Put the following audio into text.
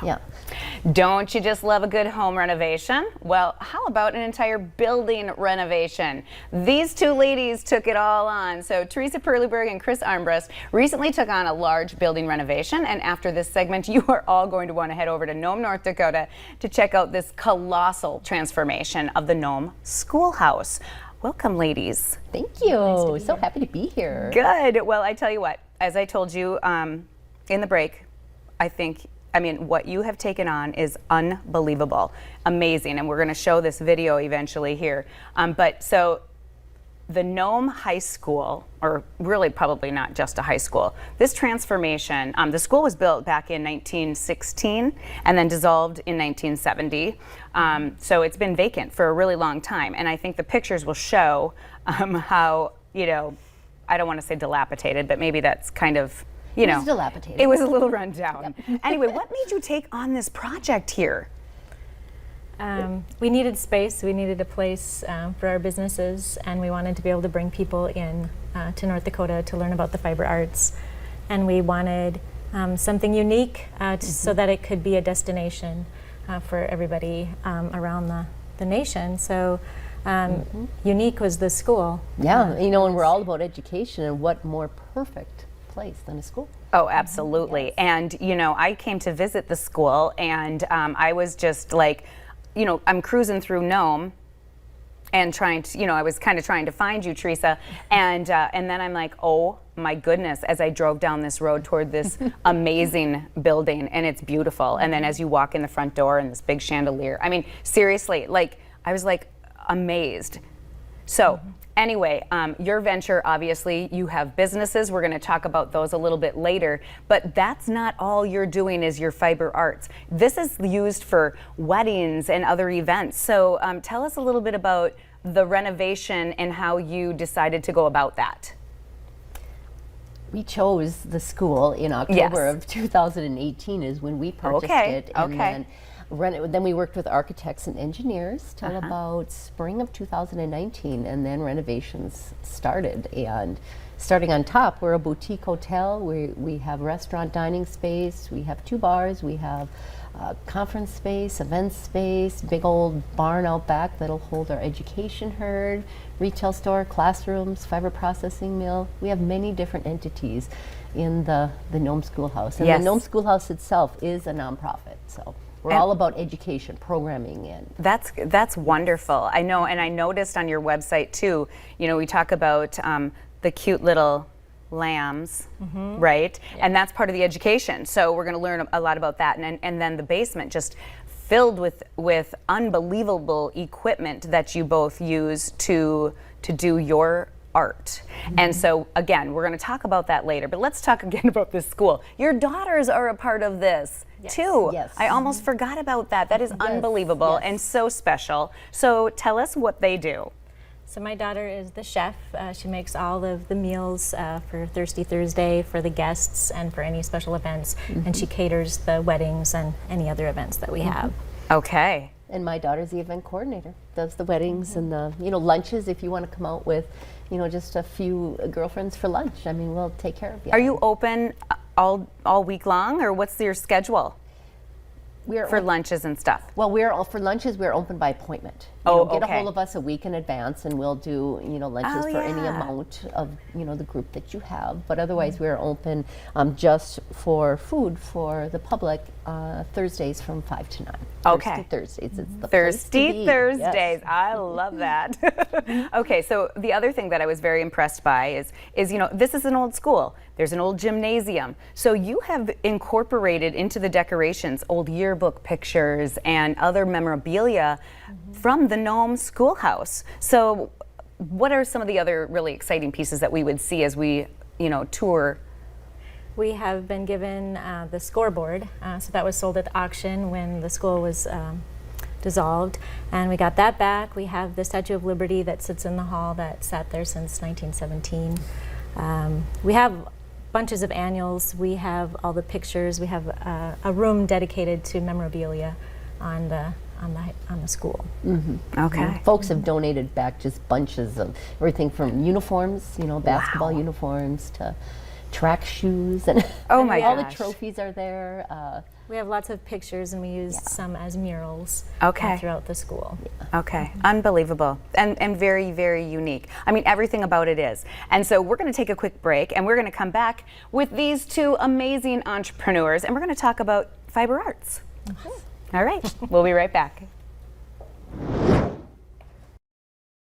Yeah. Don't you just love a good home renovation? Well, how about an entire building renovation? These two ladies took it all on. So Teresa Perleberg and Chris Armbrust recently took on a large building renovation, and after this segment, you are all going to want to head over to Nome, North Dakota to check out this colossal transformation of the Nome Schoolhouse. Welcome, ladies. Thank you. Nice so happy to be here. Good. Well, I tell you what, as I told you in the break, I mean, what you have taken on is unbelievable, amazing, and we're going to show this video eventually here. But so the Nome High School, or really probably not just a high school, this transformation, the school was built back in 1916 and then dissolved in 1970. So it's been vacant for a really long time, and I think the pictures will show how, you know, I don't want to say dilapidated, but maybe that's kind of, you know, it was dilapidated. It was a little run down. Yep. Anyway, what made you take on this project here? We needed space, we needed a place for our businesses, and we wanted to be able to bring people in to North Dakota to learn about the fiber arts. And we wanted something unique so that it could be a destination for everybody around the nation. So unique was the school. Yeah, you know, and we're all about education, and what more perfect place than a school. Oh, absolutely. Yes. And, you know, I came to visit the school, and I was just like, you know, I'm cruising through Nome and trying to, you know, I was kind of trying to find you, Teresa, and then I'm like, oh my goodness, as I drove down this road toward this amazing building, and it's beautiful. And then as you walk in the front door and this big chandelier, I mean, seriously, like, I was like amazed. So anyway, your venture, obviously, you have businesses. We're going to talk about those a little bit later, but that's not all you're doing is your fiber arts. This is used for weddings and other events. So tell us a little bit about the renovation and how you decided to go about that. We chose the school in October of 2018 is when we purchased it. And then we worked with architects and engineers till about spring of 2019, and then renovations started. And starting on top, we're a boutique hotel. We have restaurant dining space, we have 2 bars, we have conference space, event space, big old barn out back that'll hold our education herd, retail store, classrooms, fiber processing mill. We have many different entities in the Nome Schoolhouse. And the Nome Schoolhouse itself is a nonprofit, so we're all about education, programming, and that's wonderful. I know, and I noticed on your website too, you know, we talk about the cute little lambs, right? Yeah. And that's part of the education. So we're going to learn a lot about that, and then the basement just filled with unbelievable equipment that you both use to do your art. And so again, we're going to talk about that later, but let's talk again about this school. Your daughters are a part of this too. Yes. I almost forgot about that. That is unbelievable and so special. So tell us what they do. So my daughter is the chef. She makes all of the meals for Thirsty Thursday, for the guests, and for any special events. And she caters the weddings and any other events that we have. Okay. And my daughter's the event coordinator. Does the weddings and the, you know, lunches if you want to come out with, you know, just a few girlfriends for lunch. I mean, we'll take care of you. Are you open all week long, or what's your schedule for lunches and stuff? Well, for lunches, we're open by appointment. Get a hold of us a week in advance, and we'll do, you know, lunches for any amount of, you know, the group that you have. But otherwise, we're open just for food for the public Thursdays from 5 to 9. Okay. Thirsty Thursdays. It's the Thirsty Thursdays. Yes. I love that. Okay, so the other thing that I was very impressed by is, you know, this is an old school. There's an old gymnasium. So you have incorporated into the decorations old yearbook pictures and other memorabilia from the Nome Schoolhouse. So what are some of the other really exciting pieces that we would see as we, you know, tour? We have been given the scoreboard, so that was sold at the auction when the school was dissolved, and we got that back. We have the Statue of Liberty that sits in the hall that sat there since 1917. We have bunches of annuals. We have all the pictures. We have a room dedicated to memorabilia on the school. Okay. Folks have donated back just bunches of everything from uniforms, you know, basketball uniforms to track shoes, and Oh my all the gosh. trophies are there. We have lots of pictures, and we use some as murals Okay. throughout the school. Okay, unbelievable and very, very unique. I mean, everything about it is. And so we're going to take a quick break and we're going to come back with these two amazing entrepreneurs and we're going to talk about fiber arts. All right, we'll be right back.